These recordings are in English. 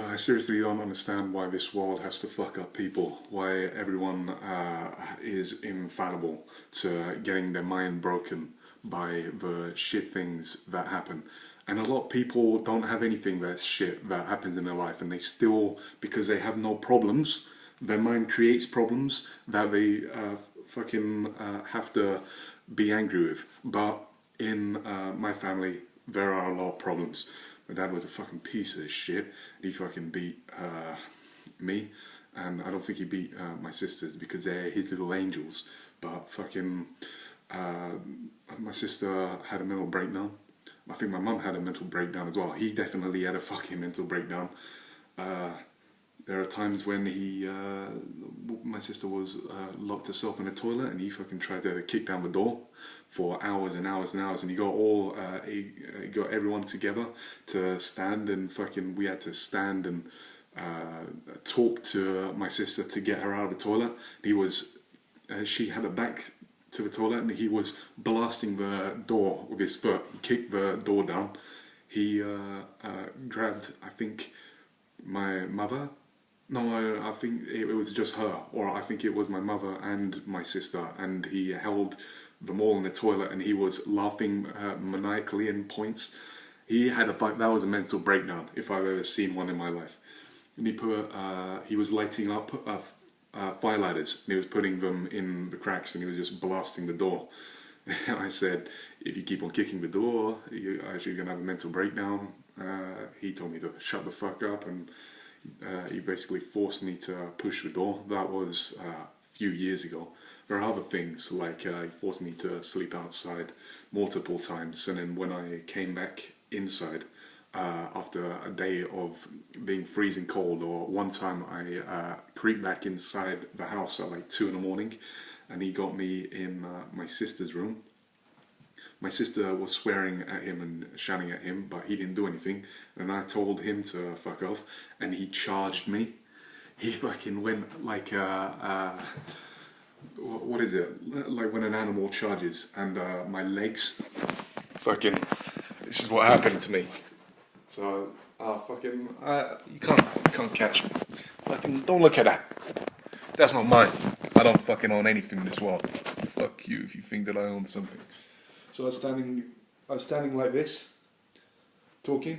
I seriously don't understand why this world has to fuck up people, why everyone is infallible to getting their mind broken by the shit things that happen. And a lot of people don't have anything that's shit that happens in their life, and they still, because they have no problems, their mind creates problems that they have to be angry with. But in my family, there are a lot of problems. My dad was a fucking piece of shit. He fucking beat me, and I don't think he beat my sisters because they're his little angels. But fucking, my sister had a mental breakdown. I think my mum had a mental breakdown as well. He definitely had a fucking mental breakdown. There are times when my sister was locked herself in the toilet, and he fucking tried to kick down the door for hours and hours and hours, and he got everyone together to stand, and fucking we had to stand and talk to my sister to get her out of the toilet. She had her back to the toilet, and he was blasting the door with his foot. He kicked the door down. He grabbed, I think, my mother. No, I think it was just her, or I think it was my mother and my sister, and he held them all in the toilet, and he was laughing maniacally in points. That was a mental breakdown if I've ever seen one in my life. And he was lighting up fire ladders, and he was putting them in the cracks, and he was just blasting the door. I said, if you keep on kicking the door, you're actually going to have a mental breakdown. He told me to shut the fuck up, and he basically forced me to push the door. That was a few years ago. There are other things, like he forced me to sleep outside multiple times, and then when I came back inside after a day of being freezing cold, or one time I creeped back inside the house at like 2 in the morning, and he got me in my sister's room. My sister was swearing at him and shouting at him, but he didn't do anything. And I told him to fuck off, and he charged me. He fucking went like what is it? Like when an animal charges, and my legs fucking. This is what happened to me. So you can't catch me. Fucking don't look at that. That's not mine. I don't fucking own anything in this world. Fuck you if you think that I own something. So I was standing like this, talking.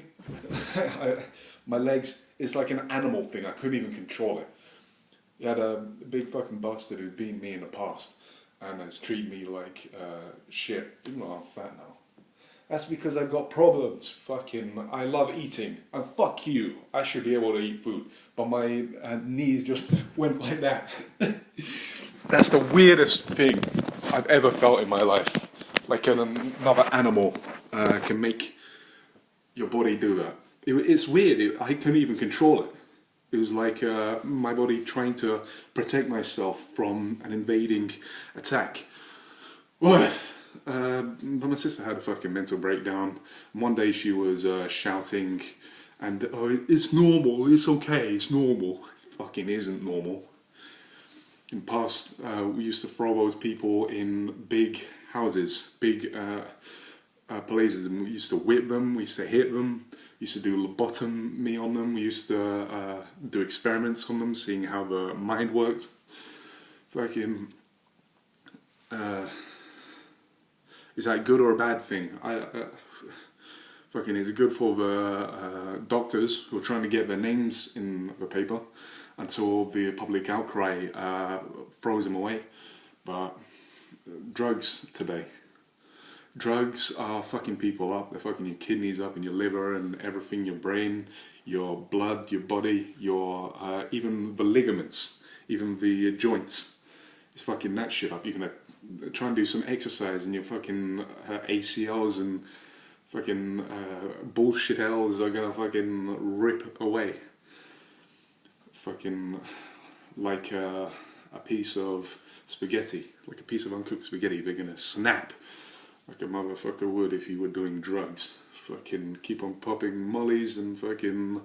My legs, it's like an animal thing. I couldn't even control it. He had a big fucking bastard who'd beaten me in the past and has treated me like shit, even though I'm fat now. That's because I've got problems. Fucking, I love eating. And fuck you, I should be able to eat food. But my knees just went like that. That's the weirdest thing I've ever felt in my life. Like another animal can make your body do that. It's weird. I couldn't even control it. It was like my body trying to protect myself from an invading attack. But my sister had a fucking mental breakdown. One day she was shouting, and it's normal, it's okay, it's normal. It fucking isn't normal. In the past, we used to throw those people in big houses, big places, and we used to whip them, we used to hit them, we used to do lobotomy on them, we used to do experiments on them, seeing how the mind worked. Fucking, is that a good or a bad thing? Fucking, is it good for the doctors who are trying to get their names in the paper until the public outcry throws them away? But drugs today. Drugs are fucking people up. They're fucking your kidneys up and your liver and everything, your brain, your blood, your body, your even the ligaments, even the joints. It's fucking that shit up. You're gonna try and do some exercise and your fucking ACLs and fucking bullshit L's are gonna fucking rip away. Fucking like a piece of spaghetti, like a piece of uncooked spaghetti, they're gonna snap like a motherfucker would if you were doing drugs. Fucking keep on popping mollies and fucking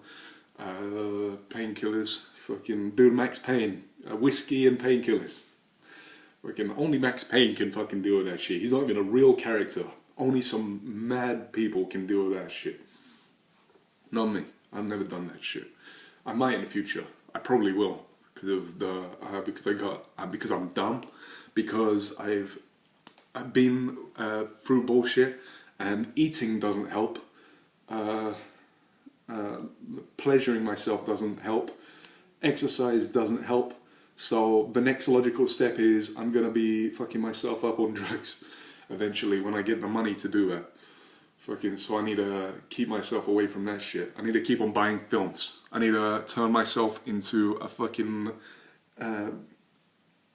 painkillers. Fucking do Max Payne, whiskey and painkillers. Fucking only Max Payne can fucking deal with that shit. He's not even a real character. Only some mad people can deal with that shit. Not me. I've never done that shit. I might in the future. I probably will because of the because I'm dumb, because I've been through bullshit, and eating doesn't help. Pleasuring myself doesn't help. Exercise doesn't help. So the next logical step is I'm gonna be fucking myself up on drugs eventually when I get the money to do that. So I need to keep myself away from that shit. I need to keep on buying films. I need to turn myself into a fucking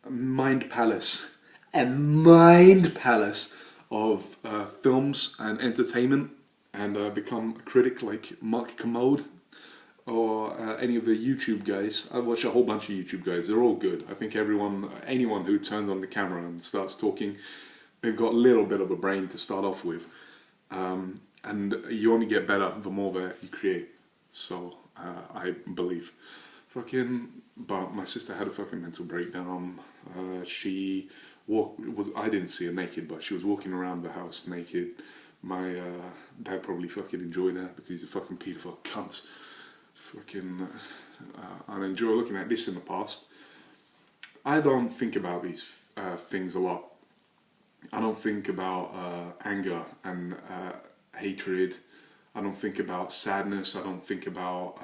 mind palace. A mind palace of films and entertainment, and become a critic like Mark Commode or any of the YouTube guys. I watch a whole bunch of YouTube guys. They're all good. I think anyone who turns on the camera and starts talking, they've got a little bit of a brain to start off with. And you only get better the more that you create. So I believe. But my sister had a fucking mental breakdown. I didn't see her naked, but she was walking around the house naked. My dad probably fucking enjoyed that because he's a fucking paedophile cunt. I enjoy looking at this in the past. I don't think about these things a lot. I don't think about anger and hatred. I don't think about sadness. I don't think about...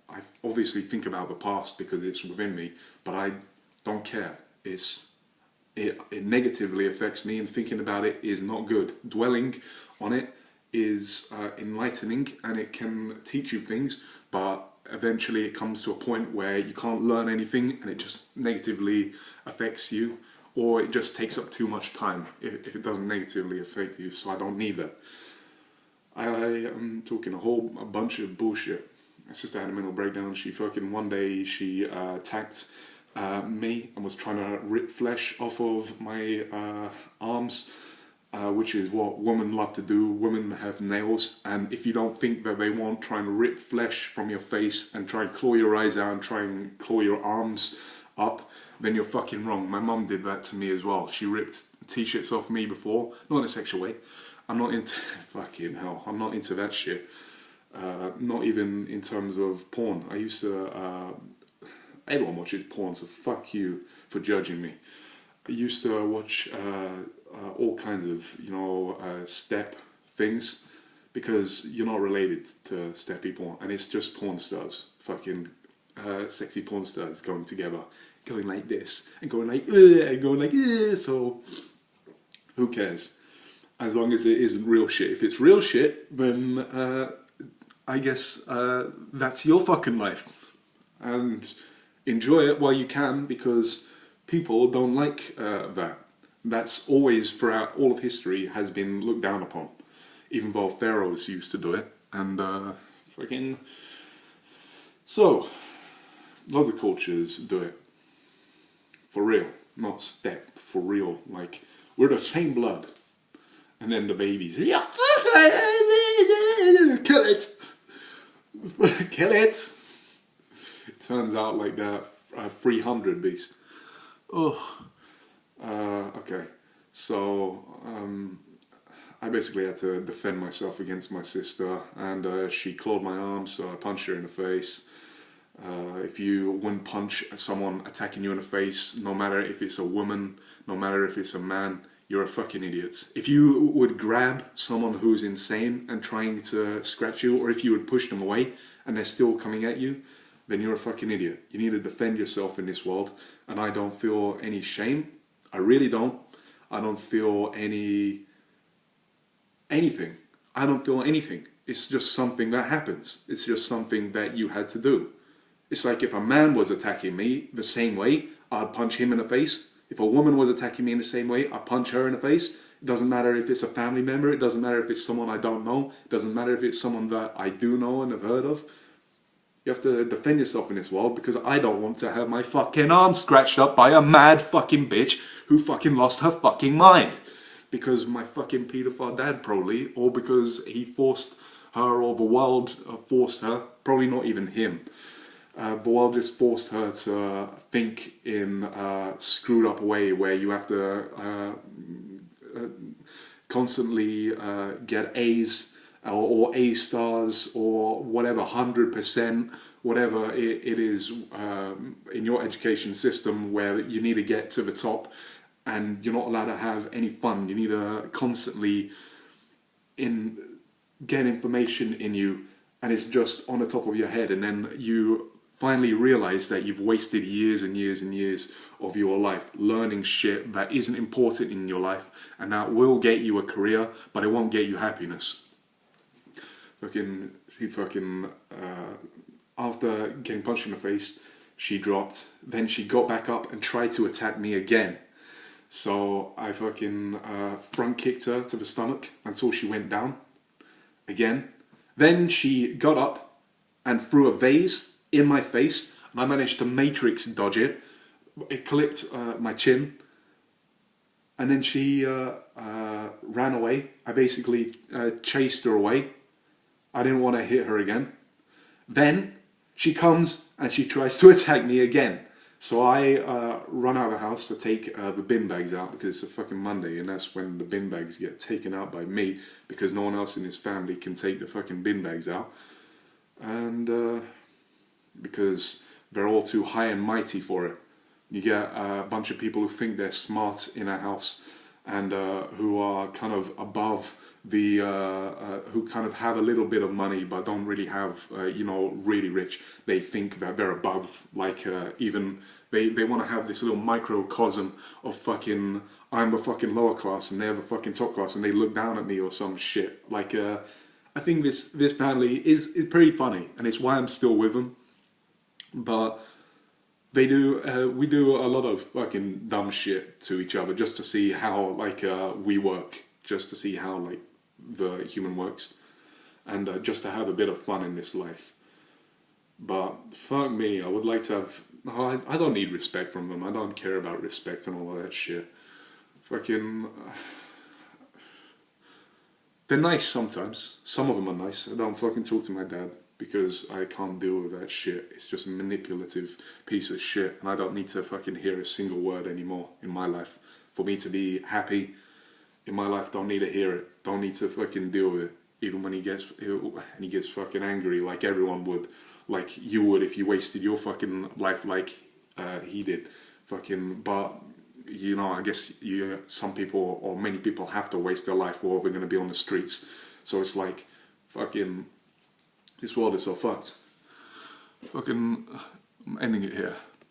I obviously think about the past because it's within me, but I don't care. It negatively affects me, and thinking about it is not good. Dwelling on it is enlightening, and it can teach you things, but eventually it comes to a point where you can't learn anything, and it just negatively affects you, or it just takes up too much time if it doesn't negatively affect you. So I don't need that. I am talking a bunch of bullshit. My sister had a mental breakdown. One day she attacked me and was trying to rip flesh off of my arms, which is what women love to do. Women have nails, and if you don't think that they won't try and rip flesh from your face and try and claw your eyes out and try and claw your arms up, then you're fucking wrong. My mum did that to me as well. She ripped t-shirts off me before, not in a sexual way. I'm not into fucking hell. I'm not into that shit. Not even in terms of porn. I used to. Everyone watches porn, so fuck you for judging me. I used to watch all kinds of step things, because you're not related to step people, and it's just porn stars, fucking sexy porn stars going together, going like this and going like and going like this. So who cares? As long as it isn't real shit. If it's real shit, then I guess that's your fucking life, and enjoy it while you can, because people don't like that. That's always, throughout all of history, has been looked down upon. Even though pharaohs used to do it, and so lots of cultures do it for real, not step, for real. Like, we're the same blood, and then the babies, yeah, kill it. Kill it! It turns out like that 300 beast. Oh. Okay. So, I basically had to defend myself against my sister, and she clawed my arm, so I punched her in the face. If you wouldn't punch someone attacking you in the face, no matter if it's a woman, no matter if it's a man, you're a fucking idiot. If you would grab someone who's insane and trying to scratch you, or if you would push them away and they're still coming at you, then you're a fucking idiot. You need to defend yourself in this world, and I don't feel any shame. I really don't. I don't feel anything. I don't feel anything. It's just something that happens. It's just something that you had to do. It's like if a man was attacking me the same way, I'd punch him in the face. If a woman was attacking me in the same way, I punch her in the face. It doesn't matter if it's a family member. It doesn't matter if it's someone I don't know. It doesn't matter if it's someone that I do know and have heard of. You have to defend yourself in this world, because I don't want to have my fucking arm scratched up by a mad fucking bitch who fucking lost her fucking mind. Because my fucking paedophile dad, probably, or because he forced her, or the world forced her, probably not even him. The world just forced her to think in a screwed up way, where you have to constantly get A's or A stars or whatever, 100%, whatever it is in your education system where you need to get to the top and you're not allowed to have any fun. You need to constantly get information in you and it's just on the top of your head, and then you finally realize that you've wasted years and years and years of your life learning shit that isn't important in your life, and that will get you a career, but it won't get you happiness. After getting punched in the face, she dropped. Then she got back up and tried to attack me again. So I front kicked her to the stomach until she went down again. Then she got up and threw a vase in my face, and I managed to matrix dodge it. It clipped my chin, and then she ran away. I basically chased her away. I didn't want to hit her again. Then she comes and she tries to attack me again. So I run out of the house to take the bin bags out, because it's a fucking Monday, and that's when the bin bags get taken out by me, because no one else in his family can take the fucking bin bags out. And because they're all too high and mighty for it. You get a bunch of people who think they're smart in a house, and who are kind of above the, who kind of have a little bit of money but don't really have, really rich. They think that they're above, like even, they want to have this little microcosm of fucking, I'm the fucking lower class and they're the fucking top class, and they look down at me or some shit. Like, I think this family is pretty funny, and it's why I'm still with them. But we do a lot of fucking dumb shit to each other just to see how we work, just to see how the human works, and just to have a bit of fun in this life. But fuck me, I would like to have. I don't need respect from them. I don't care about respect and all of that shit. Fucking. They're nice sometimes. Some of them are nice. I don't fucking talk to my dad, because I can't deal with that shit. It's just a manipulative piece of shit, and I don't need to fucking hear a single word anymore in my life. For me to be happy in my life, don't need to hear it. Don't need to fucking deal with it. Even when he gets fucking angry, like everyone would, like you would if you wasted your fucking life like he did. Fucking, but I guess some people or many people have to waste their life, or they're gonna be on the streets. So it's like, fucking. This world is so fucked. Fucking, I'm ending it here.